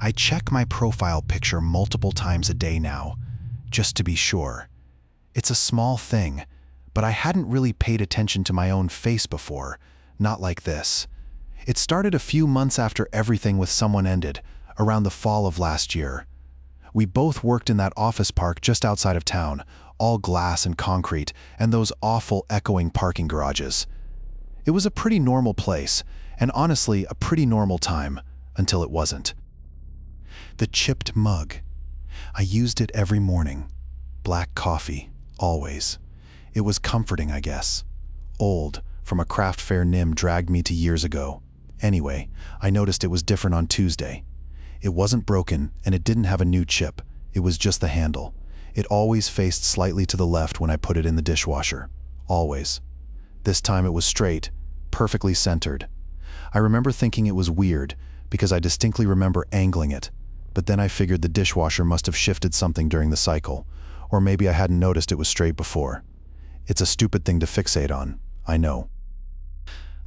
I check my profile picture multiple times a day now, just to be sure. It's a small thing, but I hadn't really paid attention to my own face before, not like this. It started a few months after everything with someone ended, around the fall of last year. We both worked in that office park just outside of town, all glass and concrete, and those awful echoing parking garages. It was a pretty normal place, and honestly, a pretty normal time, until it wasn't. The chipped mug. I used it every morning. Black coffee, always. It was comforting, I guess. Old, from a craft fair Nim dragged me to years ago. Anyway, I noticed it was different on Tuesday. It wasn't broken, and it didn't have a new chip. It was just the handle. It always faced slightly to the left when I put it in the dishwasher. Always. This time it was straight, perfectly centered. I remember thinking it was weird, because I distinctly remember angling it. But then I figured the dishwasher must have shifted something during the cycle, or maybe I hadn't noticed it was straight before. It's a stupid thing to fixate on, I know.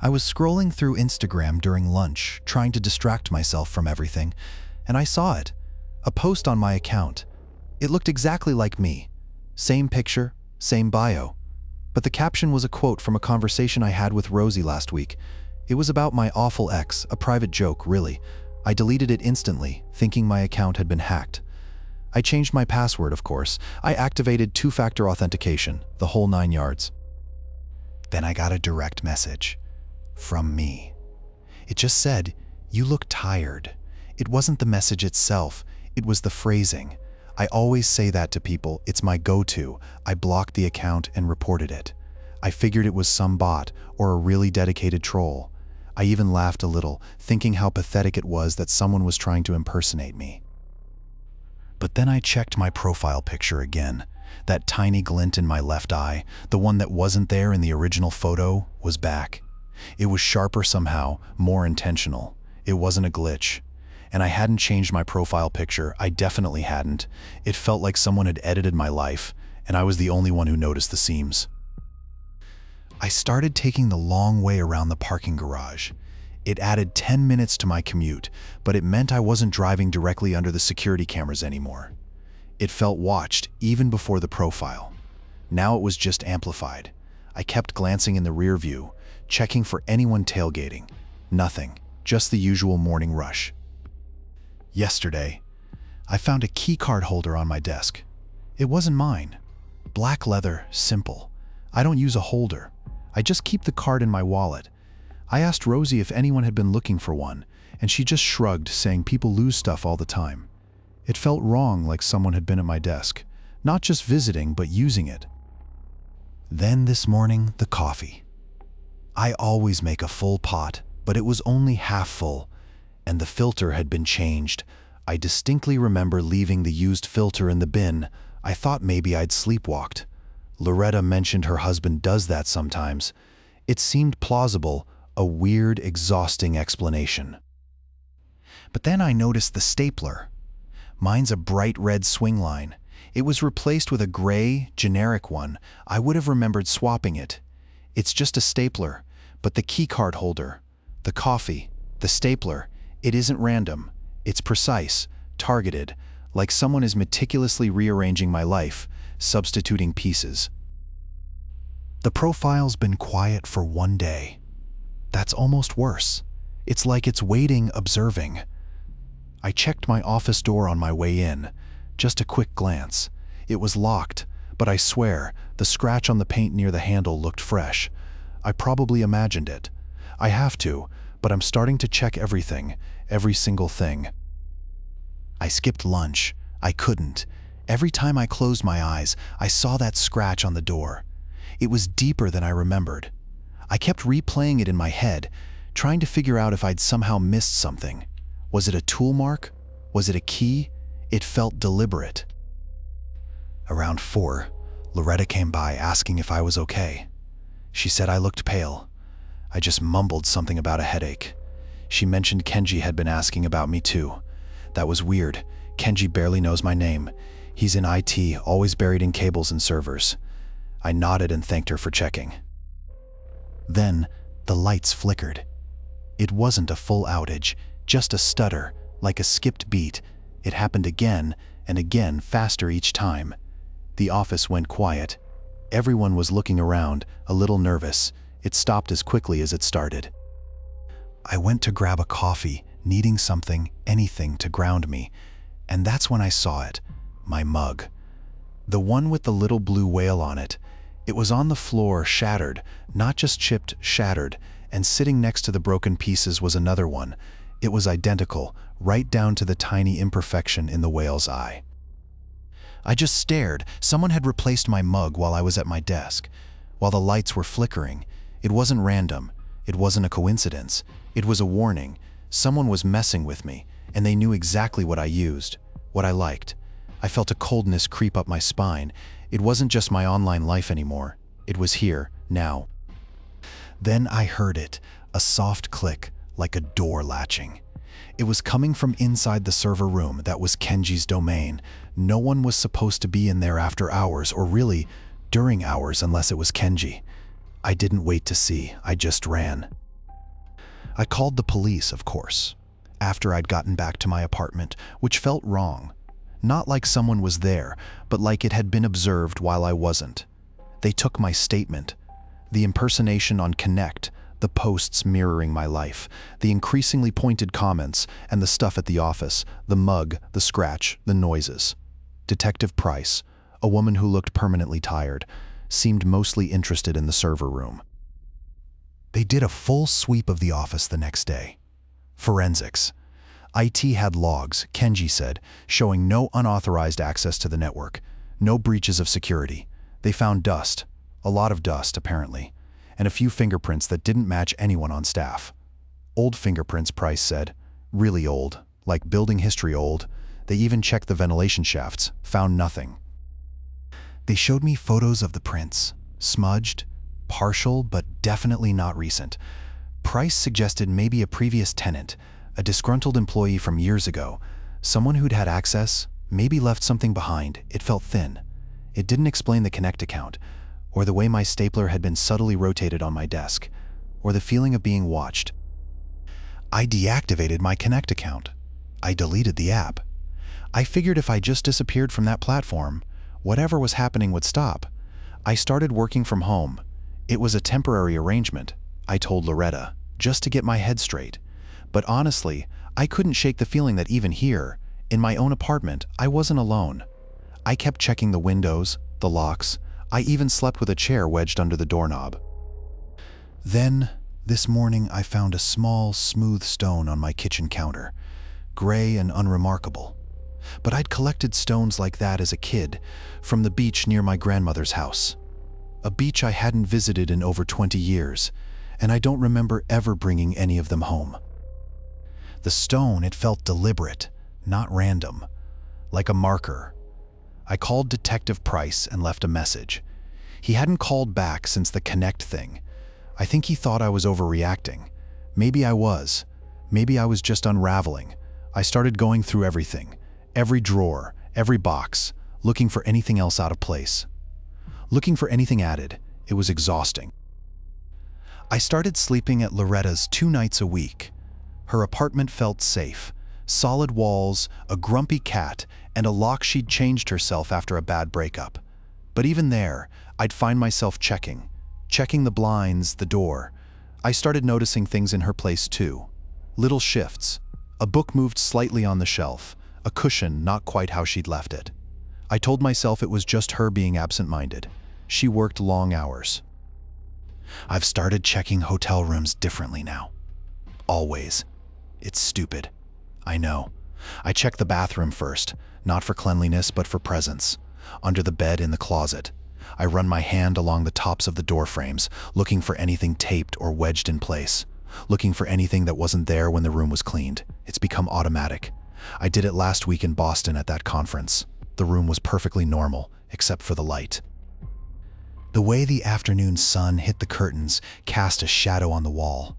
I was scrolling through Instagram during lunch, trying to distract myself from everything, and I saw it. A post on my account. It looked exactly like me. Same picture, same bio. But the caption was a quote from a conversation I had with Rosie last week. It was about my awful ex, a private joke, really. I deleted it instantly, thinking my account had been hacked. I changed my password, of course. I activated two-factor authentication, the whole 9 yards. Then I got a direct message. From me. It just said, "You look tired." It wasn't the message itself, it was the phrasing. I always say that to people, it's my go-to. I blocked the account and reported it. I figured it was some bot or a really dedicated troll. I even laughed a little, thinking how pathetic it was that someone was trying to impersonate me. But then I checked my profile picture again. That tiny glint in my left eye, the one that wasn't there in the original photo, was back. It was sharper somehow, more intentional. It wasn't a glitch. And I hadn't changed my profile picture, I definitely hadn't. It felt like someone had edited my life, and I was the only one who noticed the seams. I started taking the long way around the parking garage. It added 10 minutes to my commute, but it meant I wasn't driving directly under the security cameras anymore. It felt watched, even before the profile. Now it was just amplified. I kept glancing in the rear view, checking for anyone tailgating. Nothing, just the usual morning rush. Yesterday, I found a keycard holder on my desk. It wasn't mine. Black leather, simple. I don't use a holder. I just keep the card in my wallet. I asked Rosie if anyone had been looking for one, and she just shrugged, saying people lose stuff all the time. It felt wrong, like someone had been at my desk, not just visiting, but using it. Then this morning, the coffee. I always make a full pot, but it was only half full, and the filter had been changed. I distinctly remember leaving the used filter in the bin. I thought maybe I'd sleepwalked. Loretta mentioned her husband does that sometimes. It seemed plausible, a weird, exhausting explanation. But then I noticed the stapler. Mine's a bright red swing line. It was replaced with a gray, generic one. I would have remembered swapping it. It's just a stapler, but the keycard holder, the coffee, the stapler, it isn't random. It's precise, targeted, like someone is meticulously rearranging my life, substituting pieces. The profile's been quiet for 1 day. That's almost worse. It's like it's waiting, observing. I checked my office door on my way in. Just a quick glance. It was locked, but I swear, the scratch on the paint near the handle looked fresh. I probably imagined it. I have to, but I'm starting to check everything, every single thing. I skipped lunch. I couldn't. Every time I closed my eyes, I saw that scratch on the door. It was deeper than I remembered. I kept replaying it in my head, trying to figure out if I'd somehow missed something. Was it a tool mark? Was it a key? It felt deliberate. Around 4, Loretta came by asking if I was okay. She said I looked pale. I just mumbled something about a headache. She mentioned Kenji had been asking about me too. That was weird. Kenji barely knows my name. He's in IT, always buried in cables and servers. I nodded and thanked her for checking. Then, the lights flickered. It wasn't a full outage, just a stutter, Like a skipped beat, it happened again and again, faster each time. The office went quiet. Everyone was looking around, a little nervous. It stopped as quickly as it started. I went to grab a coffee, needing something, anything to ground me. And that's when I saw it, my mug. The one with the little blue whale on it. It was on the floor, shattered, not just chipped, shattered, and sitting next to the broken pieces was another one. It was identical, right down to the tiny imperfection in the whale's eye. I just stared. Someone had replaced my mug while I was at my desk. While the lights were flickering, it wasn't random. It wasn't a coincidence. It was a warning. Someone was messing with me, and they knew exactly what I used, what I liked. I felt a coldness creep up my spine. It wasn't just my online life anymore. It was here, now. Then I heard it, a soft click, like a door latching. It was coming from inside the server room that was Kenji's domain. No one was supposed to be in there after hours, or really, during hours, unless it was Kenji. I didn't wait to see, I just ran. I called the police, of course, after I'd gotten back to my apartment, which felt wrong. Not like someone was there, but like it had been observed while I wasn't. They took my statement, the impersonation on Connect, the posts mirroring my life, the increasingly pointed comments, and the stuff at the office, the mug, the scratch, the noises. Detective Price, a woman who looked permanently tired, seemed mostly interested in the server room. They did a full sweep of the office the next day. Forensics. IT had logs, Kenji said, showing no unauthorized access to the network, no breaches of security. They found dust, a lot of dust apparently, and a few fingerprints that didn't match anyone on staff. Old fingerprints, Price said. Really old, like building history old. They even checked the ventilation shafts, found nothing. They showed me photos of the prints, smudged, partial, but definitely not recent. Price suggested maybe a previous tenant, a disgruntled employee from years ago, someone who'd had access, maybe left something behind. It felt thin. It didn't explain the Connect account, or the way my stapler had been subtly rotated on my desk, or the feeling of being watched. I deactivated my Connect account. I deleted the app. I figured if I just disappeared from that platform, whatever was happening would stop. I started working from home. It was a temporary arrangement, I told Loretta, just to get my head straight. But honestly, I couldn't shake the feeling that even here, in my own apartment, I wasn't alone. I kept checking the windows, the locks. I even slept with a chair wedged under the doorknob. Then, this morning, I found a small, smooth stone on my kitchen counter, gray and unremarkable. But I'd collected stones like that as a kid, from the beach near my grandmother's house. A beach I hadn't visited in over 20 years, and I don't remember ever bringing any of them home. The stone, it felt deliberate, not random, like a marker. I called Detective Price and left a message. He hadn't called back since the Connect thing. I think he thought I was overreacting. Maybe I was. Maybe I was just unraveling. I started going through everything, every drawer, every box, looking for anything else out of place. Looking for anything added. It was exhausting. I started sleeping at Loretta's 2 nights a week. Her apartment felt safe. Solid walls, a grumpy cat, and a lock she'd changed herself after a bad breakup. But even there, I'd find myself checking the blinds, the door. I started noticing things in her place too. Little shifts. A book moved slightly on the shelf, a cushion not quite how she'd left it. I told myself it was just her being absent-minded. She worked long hours. I've started checking hotel rooms differently now. Always. It's stupid. I know. I check the bathroom first, not for cleanliness but for presence. Under the bed, in the closet. I run my hand along the tops of the door frames, looking for anything taped or wedged in place. Looking for anything that wasn't there when the room was cleaned. It's become automatic. I did it last week in Boston at that conference. The room was perfectly normal, except for the light. The way the afternoon sun hit the curtains cast a shadow on the wall.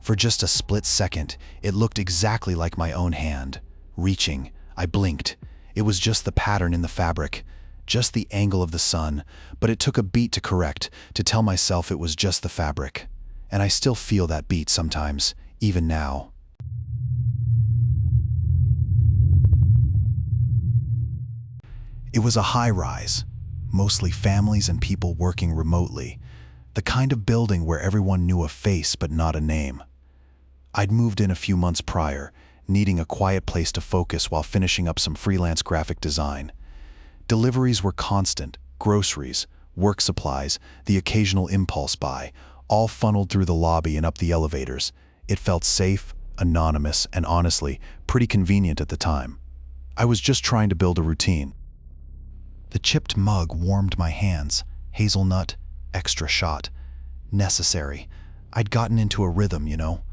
For just a split second, it looked exactly like my own hand. Reaching, I blinked. It was just the pattern in the fabric, just the angle of the sun, but it took a beat to correct, to tell myself it was just the fabric. And I still feel that beat sometimes, even now. It was a high-rise, mostly families and people working remotely, the kind of building where everyone knew a face but not a name. I'd moved in a few months prior, needing a quiet place to focus while finishing up some freelance graphic design. Deliveries were constant: groceries, work supplies, the occasional impulse buy, all funneled through the lobby and up the elevators. It felt safe, anonymous, and honestly, pretty convenient at the time. I was just trying to build a routine. The chipped mug warmed my hands. Hazelnut, extra shot. Necessary. I'd gotten into a rhythm, you know.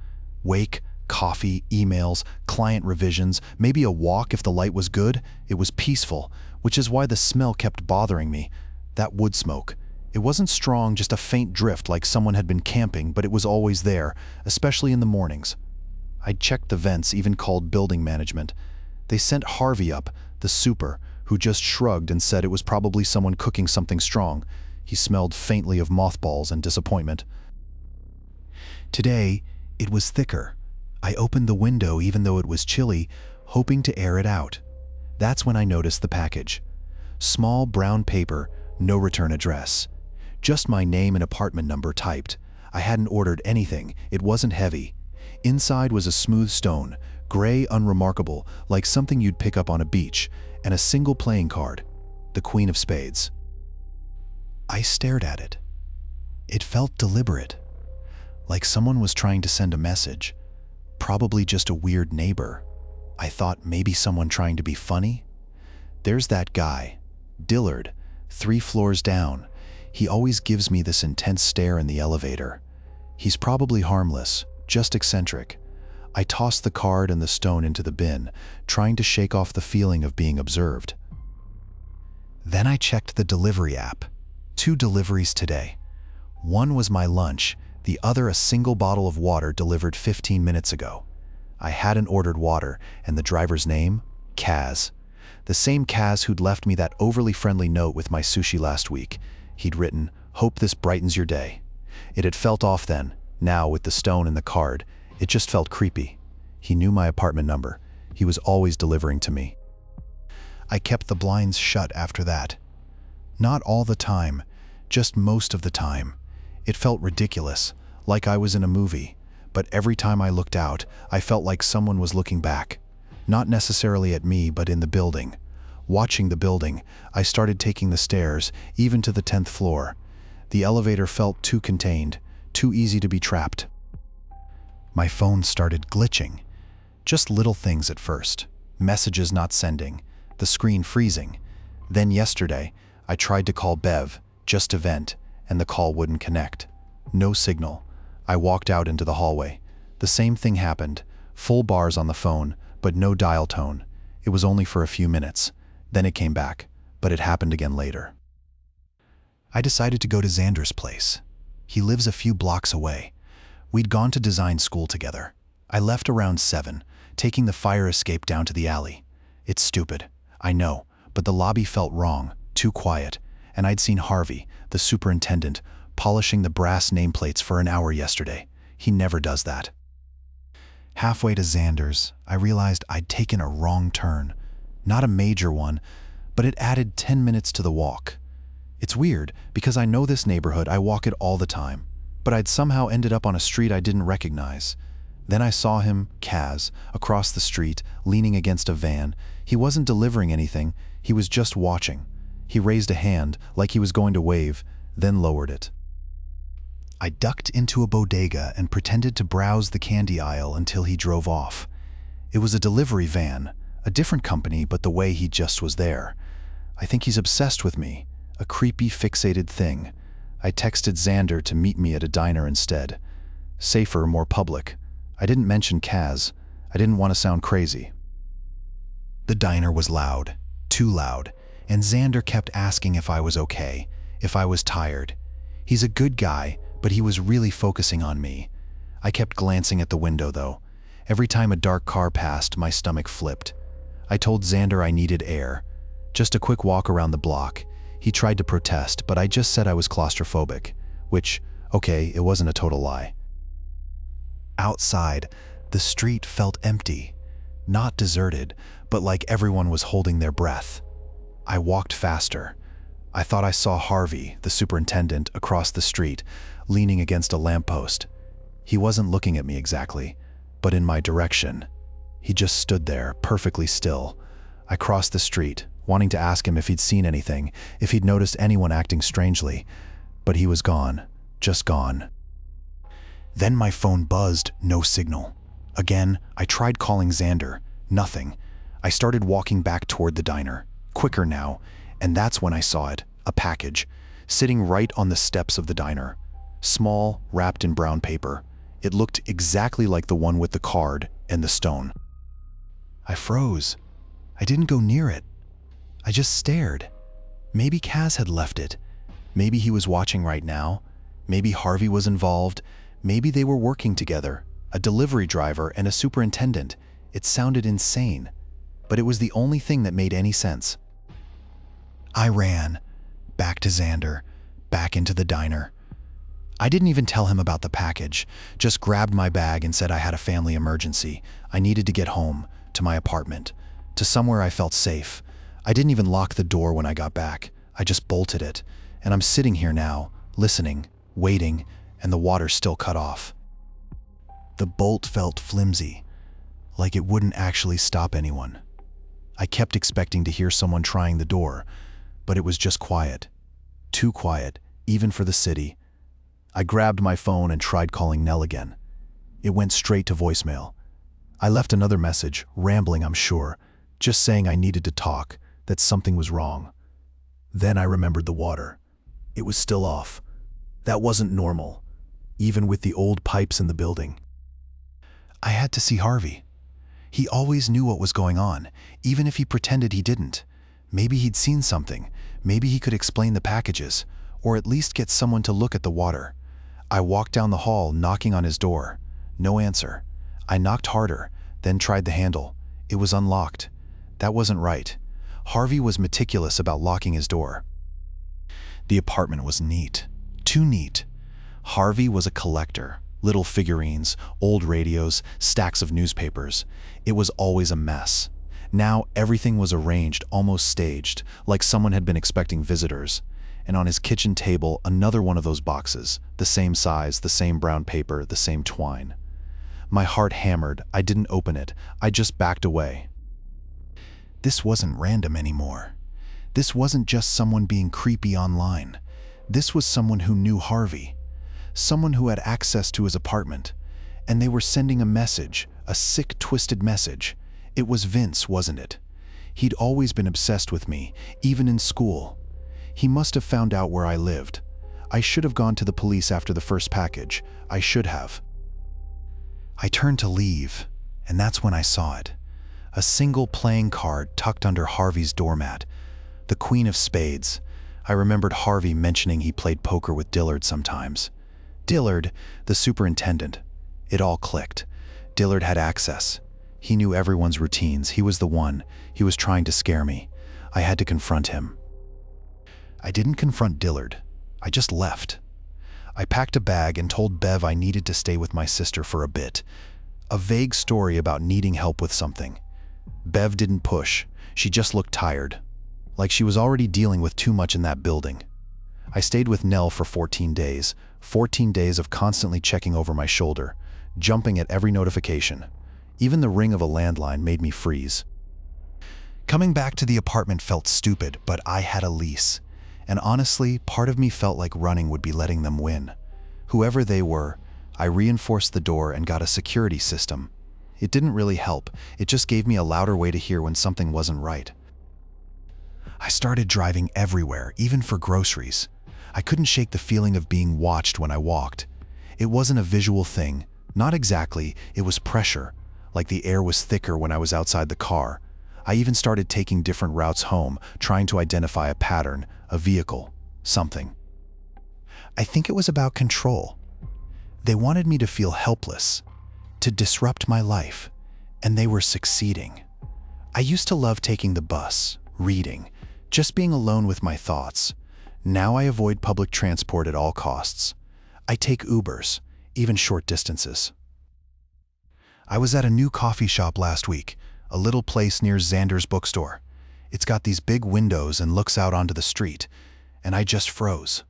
Wake, coffee, emails, client revisions, maybe a walk if the light was good. It was peaceful, which is why the smell kept bothering me. That wood smoke. It wasn't strong, just a faint drift like someone had been camping, but it was always there, especially in the mornings. I'd checked the vents, even called building management. They sent Harvey up, the super, who just shrugged and said it was probably someone cooking something strong. He smelled faintly of mothballs and disappointment. Today, it was thicker. I opened the window even though it was chilly, hoping to air it out. That's when I noticed the package. Small brown paper, no return address. Just my name and apartment number typed. I hadn't ordered anything. It wasn't heavy. Inside was a smooth stone, gray, unremarkable, like something you'd pick up on a beach, and a single playing card, the Queen of Spades. I stared at it. It felt deliberate, like someone was trying to send a message. Probably just a weird neighbor. I thought maybe someone trying to be funny. There's that guy, Dillard, 3 floors down. He always gives me this intense stare in the elevator. He's probably harmless, just eccentric. I tossed the card and the stone into the bin, trying to shake off the feeling of being observed. Then I checked the delivery app. 2 deliveries today. One was my lunch, the other a single bottle of water delivered 15 minutes ago. I hadn't ordered water, and the driver's name? Kaz. The same Kaz who'd left me that overly friendly note with my sushi last week. He'd written, "Hope this brightens your day." It had felt off then. Now, with the stone and the card, it just felt creepy. He knew my apartment number. He was always delivering to me. I kept the blinds shut after that. Not all the time, just most of the time. It felt ridiculous, like I was in a movie, but every time I looked out, I felt like someone was looking back. Not necessarily at me, but in the building. Watching the building, I started taking the stairs, even to the 10th floor. The elevator felt too contained, too easy to be trapped. My phone started glitching. Just little things at first. Messages not sending, the screen freezing. Then yesterday, I tried to call Bev, just to vent, and the call wouldn't connect. No signal. I walked out into the hallway. The same thing happened. Full bars on the phone, but no dial tone. It was only for a few minutes. Then it came back, but it happened again later. I decided to go to Xander's place. He lives a few blocks away. We'd gone to design school together. I left around 7, taking the fire escape down to the alley. It's stupid, I know, but the lobby felt wrong, too quiet, and I'd seen Harvey, the superintendent, polishing the brass nameplates for an hour yesterday. He never does that. Halfway to Xander's, I realized I'd taken a wrong turn. Not a major one, but it added 10 minutes to the walk. It's weird, because I know this neighborhood, I walk it all the time, but I'd somehow ended up on a street I didn't recognize. Then I saw him, Kaz, across the street, leaning against a van. He wasn't delivering anything, he was just watching. He raised a hand, like he was going to wave, then lowered it. I ducked into a bodega and pretended to browse the candy aisle until he drove off. It was a delivery van, a different company, but the way he just was there. I think he's obsessed with me, a creepy, fixated thing. I texted Xander to meet me at a diner instead. Safer, more public. I didn't mention Kaz. I didn't want to sound crazy. The diner was loud, too loud, and Xander kept asking if I was okay, if I was tired. He's a good guy, but he was really focusing on me. I kept glancing at the window, though. Every time a dark car passed, my stomach flipped. I told Xander I needed air. Just a quick walk around the block. He tried to protest, but I just said I was claustrophobic, which, okay, it wasn't a total lie. Outside, the street felt empty. Not deserted, but like everyone was holding their breath. I walked faster. I thought I saw Harvey, the superintendent, across the street, leaning against a lamppost. He wasn't looking at me exactly, but in my direction. He just stood there, perfectly still. I crossed the street, wanting to ask him if he'd seen anything, if he'd noticed anyone acting strangely. But he was gone, just gone. Then my phone buzzed, no signal. Again, I tried calling Xander, nothing. I started walking back toward the diner, quicker now, and that's when I saw it, a package, sitting right on the steps of the diner. Small, wrapped in brown paper. It looked exactly like the one with the card and the stone. I froze. I didn't go near it. I just stared. Maybe Kaz had left it. Maybe he was watching right now. Maybe Harvey was involved. Maybe they were working together, a delivery driver and a superintendent. It sounded insane, but it was the only thing that made any sense. I ran, back to Xander, back into the diner. I didn't even tell him about the package, just grabbed my bag and said I had a family emergency. I needed to get home, to my apartment, to somewhere I felt safe. I didn't even lock the door when I got back. I just bolted it, and I'm sitting here now, listening, waiting, and the water's still cut off. The bolt felt flimsy, like it wouldn't actually stop anyone. I kept expecting to hear someone trying the door, but it was just quiet. Too quiet, even for the city. I grabbed my phone and tried calling Nell again. It went straight to voicemail. I left another message, rambling I'm sure, just saying I needed to talk, that something was wrong. Then I remembered the water. It was still off. That wasn't normal, even with the old pipes in the building. I had to see Harvey. He always knew what was going on, even if he pretended he didn't. Maybe he'd seen something. Maybe he could explain the packages, or at least get someone to look at the water. I walked down the hall, knocking on his door. No answer. I knocked harder, then tried the handle. It was unlocked. That wasn't right. Harvey was meticulous about locking his door. The apartment was neat. Too neat. Harvey was a collector. Little figurines, old radios, stacks of newspapers. It was always a mess. Now everything was arranged, almost staged, like someone had been expecting visitors. And on his kitchen table, another one of those boxes, the same size, the same brown paper, the same twine. My heart hammered. I didn't open it. I just backed away. This wasn't random anymore. This wasn't just someone being creepy online. This was someone who knew Harvey. Someone who had access to his apartment. And they were sending a message, a sick, twisted message. It was Vince, wasn't it? He'd always been obsessed with me, even in school. He must have found out where I lived. I should have gone to the police after the first package. I should have. I turned to leave, and that's when I saw it. A single playing card tucked under Harvey's doormat. The Queen of Spades. I remembered Harvey mentioning he played poker with Dillard sometimes. Dillard, the superintendent. It all clicked. Dillard had access. He knew everyone's routines. He was the one. He was trying to scare me. I had to confront him. I didn't confront Dillard. I just left. I packed a bag and told Bev I needed to stay with my sister for a bit. A vague story about needing help with something. Bev didn't push. She just looked tired. Like she was already dealing with too much in that building. I stayed with Nell for 14 days. 14 days of constantly checking over my shoulder, jumping at every notification. Even the ring of a landline made me freeze. Coming back to the apartment felt stupid, but I had a lease. And honestly, part of me felt like running would be letting them win. Whoever they were, I reinforced the door and got a security system. It didn't really help. It just gave me a louder way to hear when something wasn't right. I started driving everywhere, even for groceries. I couldn't shake the feeling of being watched when I walked. It wasn't a visual thing. Not exactly. It was pressure. Like the air was thicker when I was outside the car. I even started taking different routes home, trying to identify a pattern, a vehicle, something. I think it was about control. They wanted me to feel helpless, to disrupt my life, and they were succeeding. I used to love taking the bus, reading, just being alone with my thoughts. Now I avoid public transport at all costs. I take Ubers, even short distances. I was at a new coffee shop last week, a little place near Xander's bookstore. It's got these big windows and looks out onto the street, and I just froze.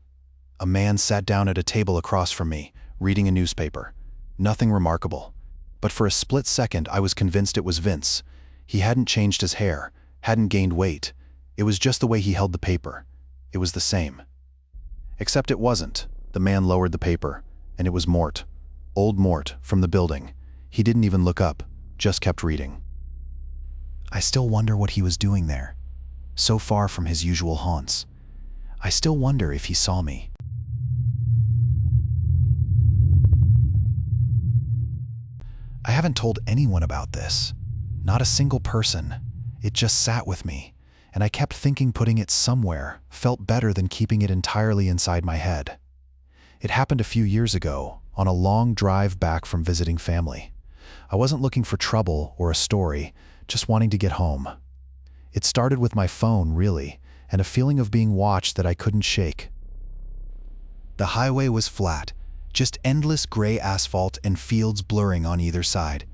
A man sat down at a table across from me, reading a newspaper. Nothing remarkable. But for a split second, I was convinced it was Vince. He hadn't changed his hair, hadn't gained weight. It was just the way he held the paper. It was the same. Except it wasn't. The man lowered the paper, and it was Mort. Old Mort, from the building. He didn't even look up, just kept reading. I still wonder what he was doing there, so far from his usual haunts. I still wonder if he saw me. I haven't told anyone about this. Not a single person. It just sat with me, and I kept thinking putting it somewhere felt better than keeping it entirely inside my head. It happened a few years ago, on a long drive back from visiting family. I wasn't looking for trouble or a story, just wanting to get home. It started with my phone, really, and a feeling of being watched that I couldn't shake. The highway was flat, just endless gray asphalt and fields blurring on either side.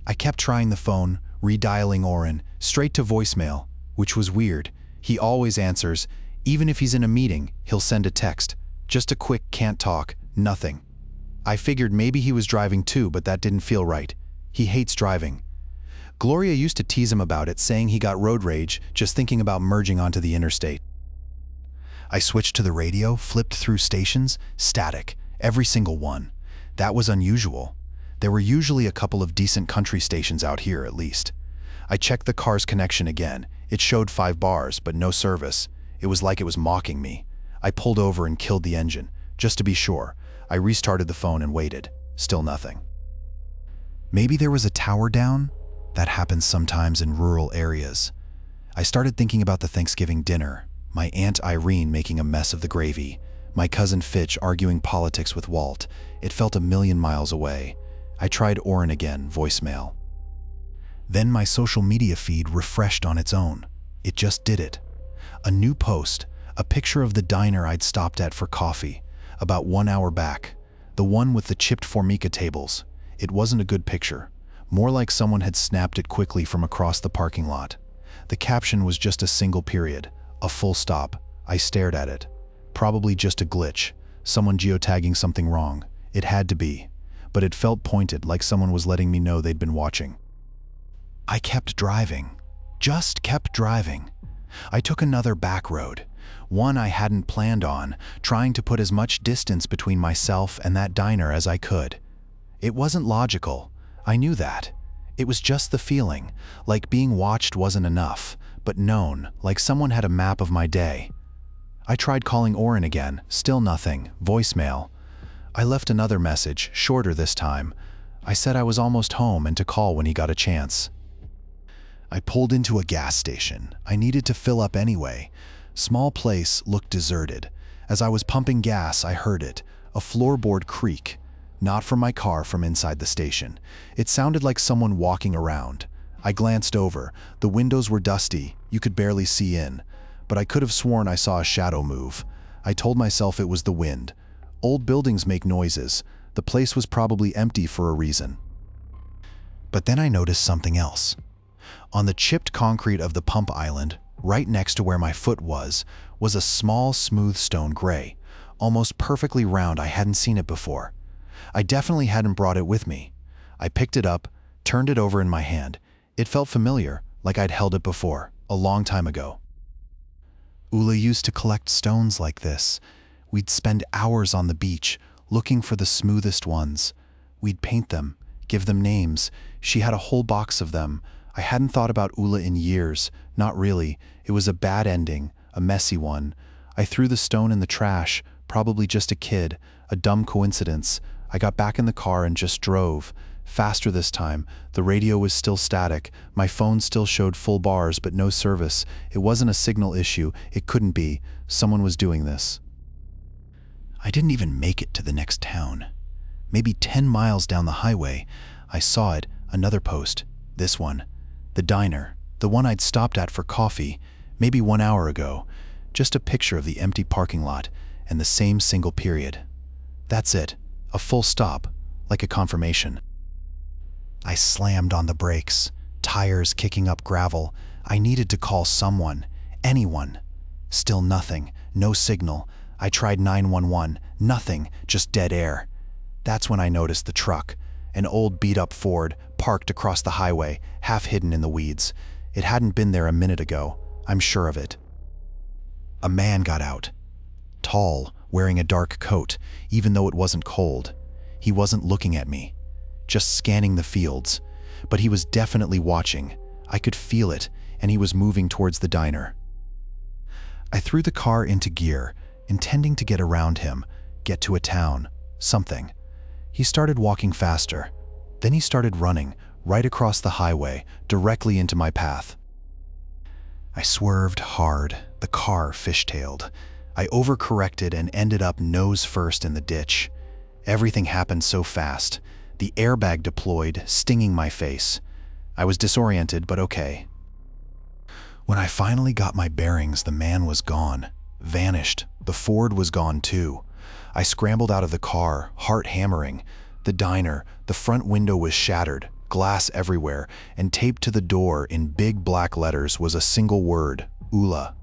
I kept trying the phone, redialing Oren, straight to voicemail, which was weird. He always answers. Even if he's in a meeting, he'll send a text. Just a quick can't talk, nothing. I figured maybe he was driving too, but that didn't feel right. He hates driving. Gloria used to tease him about it, saying he got road rage just thinking about merging onto the interstate. I switched to the radio, flipped through stations, static, every single one. That was unusual. There were usually a couple of decent country stations out here, at least. I checked the car's connection again. It showed 5 bars, but no service. It was like it was mocking me. I pulled over and killed the engine, just to be sure. I restarted the phone and waited. Still nothing. Maybe there was a tower down? That happens sometimes in rural areas. I started thinking about the Thanksgiving dinner, my Aunt Irene making a mess of the gravy, my cousin Fitch arguing politics with Walt. It felt a million miles away. I tried Oren again, voicemail. Then my social media feed refreshed on its own. It just did it. A new post, a picture of the diner I'd stopped at for coffee, about 1 hour back, the one with the chipped Formica tables. It wasn't a good picture. More like someone had snapped it quickly from across the parking lot. The caption was just a single period, a full stop. I stared at it. Probably just a glitch, someone geotagging something wrong. It had to be. But it felt pointed, like someone was letting me know they'd been watching. I kept driving. Just kept driving. I took another back road, one I hadn't planned on, trying to put as much distance between myself and that diner as I could. It wasn't logical. I knew that. It was just the feeling, like being watched wasn't enough, but known, like someone had a map of my day. I tried calling Oren again, still nothing, voicemail. I left another message, shorter this time. I said I was almost home and to call when he got a chance. I pulled into a gas station. I needed to fill up anyway. Small place looked deserted. As I was pumping gas, I heard it, a floorboard creak. Not from my car, from inside the station. It sounded like someone walking around. I glanced over. The windows were dusty. You could barely see in. But I could have sworn I saw a shadow move. I told myself it was the wind. Old buildings make noises. The place was probably empty for a reason. But then I noticed something else. On the chipped concrete of the pump island, right next to where my foot was a small, smooth stone gray, almost perfectly round. I hadn't seen it before. I definitely hadn't brought it with me. I picked it up, turned it over in my hand. It felt familiar, like I'd held it before, a long time ago. Ula used to collect stones like this. We'd spend hours on the beach, looking for the smoothest ones. We'd paint them, give them names. She had a whole box of them. I hadn't thought about Ula in years. Not really. It was a bad ending, a messy one. I threw the stone in the trash, probably just a kid, a dumb coincidence. I got back in the car and just drove. Faster this time. The radio was still static. My phone still showed full bars, but no service. It wasn't a signal issue. It couldn't be. Someone was doing this. I didn't even make it to the next town. Maybe 10 miles down the highway, I saw it, another post. This one. The diner. The one I'd stopped at for coffee, maybe 1 hour ago. Just a picture of the empty parking lot and the same single period. That's it. A full stop, like a confirmation. I slammed on the brakes, tires kicking up gravel. I needed to call someone, anyone. Still nothing, no signal. I tried 911, nothing, just dead air. That's when I noticed the truck, an old beat-up Ford, parked across the highway, half hidden in the weeds. It hadn't been there a minute ago, I'm sure of it. A man got out. Tall, wearing a dark coat, even though it wasn't cold. He wasn't looking at me, just scanning the fields. But he was definitely watching. I could feel it, and he was moving towards the diner. I threw the car into gear, intending to get around him, get to a town, something. He started walking faster. Then he started running, right across the highway, directly into my path. I swerved hard, the car fishtailed. I overcorrected and ended up nose first in the ditch. Everything happened so fast. The airbag deployed, stinging my face. I was disoriented, but okay. When I finally got my bearings, the man was gone. Vanished. The Ford was gone too. I scrambled out of the car, heart hammering. The diner, the front window was shattered, glass everywhere, and taped to the door in big black letters was a single word, Ula.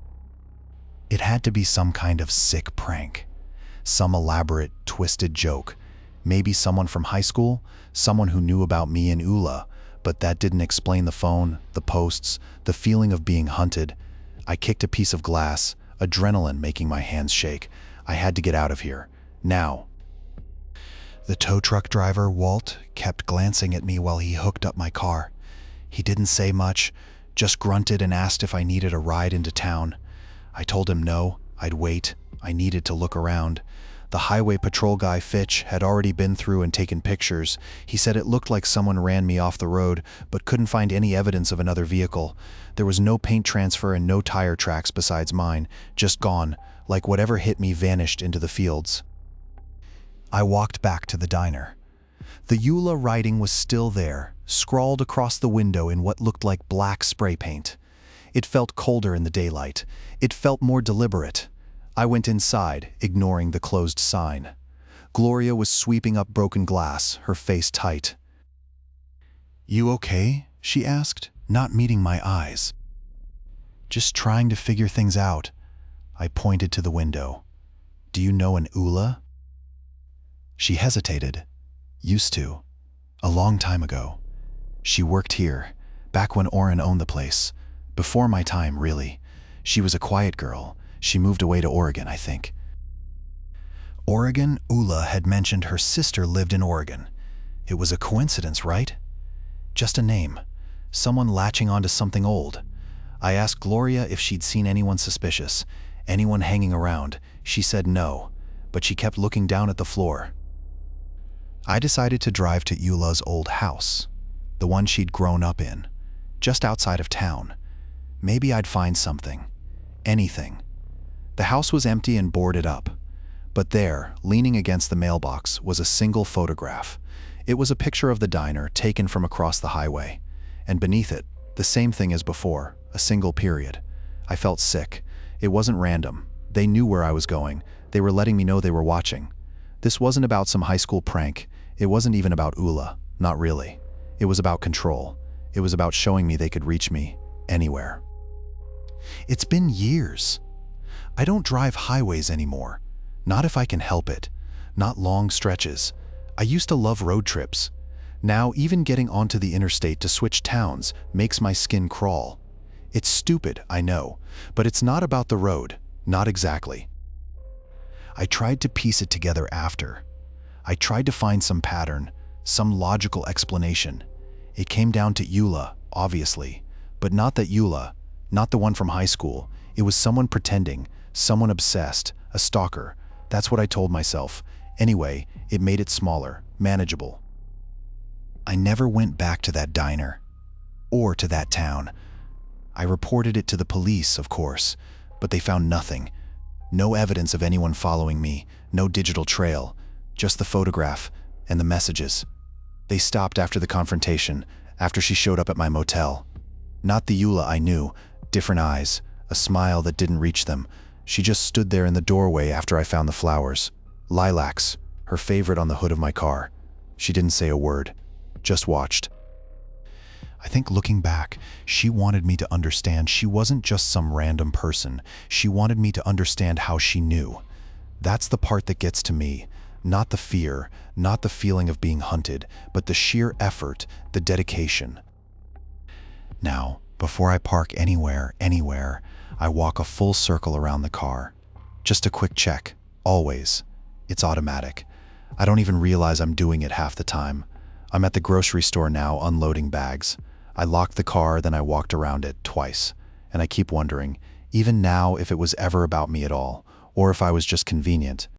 It had to be some kind of sick prank. Some elaborate, twisted joke. Maybe someone from high school, someone who knew about me and Ula, but that didn't explain the phone, the posts, the feeling of being hunted. I kicked a piece of glass, adrenaline making my hands shake. I had to get out of here. Now. The tow truck driver, Walt, kept glancing at me while he hooked up my car. He didn't say much, just grunted and asked if I needed a ride into town. I told him no, I'd wait. I needed to look around. The highway patrol guy, Fitch, had already been through and taken pictures. He said it looked like someone ran me off the road, but couldn't find any evidence of another vehicle. There was no paint transfer and no tire tracks besides mine, just gone, like whatever hit me vanished into the fields. I walked back to the diner. The Ula writing was still there, scrawled across the window in what looked like black spray paint. It felt colder in the daylight. It felt more deliberate. I went inside, ignoring the closed sign. Gloria was sweeping up broken glass, her face tight. "You okay?" she asked, not meeting my eyes. "Just trying to figure things out." I pointed to the window. "Do you know an Ula?" She hesitated. "Used to. A long time ago. She worked here, back when Oren owned the place. Before my time, really. She was a quiet girl. She moved away to Oregon, I think." Oregon? Ula had mentioned her sister lived in Oregon. It was a coincidence, right? Just a name. Someone latching onto something old. I asked Gloria if she'd seen anyone suspicious, anyone hanging around. She said no, but she kept looking down at the floor. I decided to drive to Ula's old house, the one she'd grown up in, just outside of town. Maybe I'd find something. Anything. The house was empty and boarded up. But there, leaning against the mailbox, was a single photograph. It was a picture of the diner taken from across the highway. And beneath it, the same thing as before, a single period. I felt sick. It wasn't random. They knew where I was going. They were letting me know they were watching. This wasn't about some high school prank. It wasn't even about Ula. Not really. It was about control. It was about showing me they could reach me anywhere. It's been years. I don't drive highways anymore. Not if I can help it. Not long stretches. I used to love road trips. Now, even getting onto the interstate to switch towns makes my skin crawl. It's stupid, I know, but it's not about the road. Not exactly. I tried to piece it together after. I tried to find some pattern, some logical explanation. It came down to Ula, obviously, but not that Ula, not the one from high school. It was someone pretending, someone obsessed, a stalker. That's what I told myself. Anyway, it made it smaller, manageable. I never went back to that diner, or to that town. I reported it to the police, of course, but they found nothing. No evidence of anyone following me, no digital trail, just the photograph and the messages. They stopped after the confrontation, after she showed up at my motel. Not the Ula I knew, different eyes, a smile that didn't reach them. She just stood there in the doorway after I found the flowers. Lilacs, her favorite on the hood of my car. She didn't say a word, just watched. I think looking back, she wanted me to understand she wasn't just some random person. She wanted me to understand how she knew. That's the part that gets to me. Not the fear, not the feeling of being hunted, but the sheer effort, the dedication. Now, before I park anywhere, I walk a full circle around the car. Just a quick check, always. It's automatic. I don't even realize I'm doing it half the time. I'm at the grocery store now unloading bags. I locked the car, then I walked around it twice. And I keep wondering, even now, if it was ever about me at all, or if I was just convenient.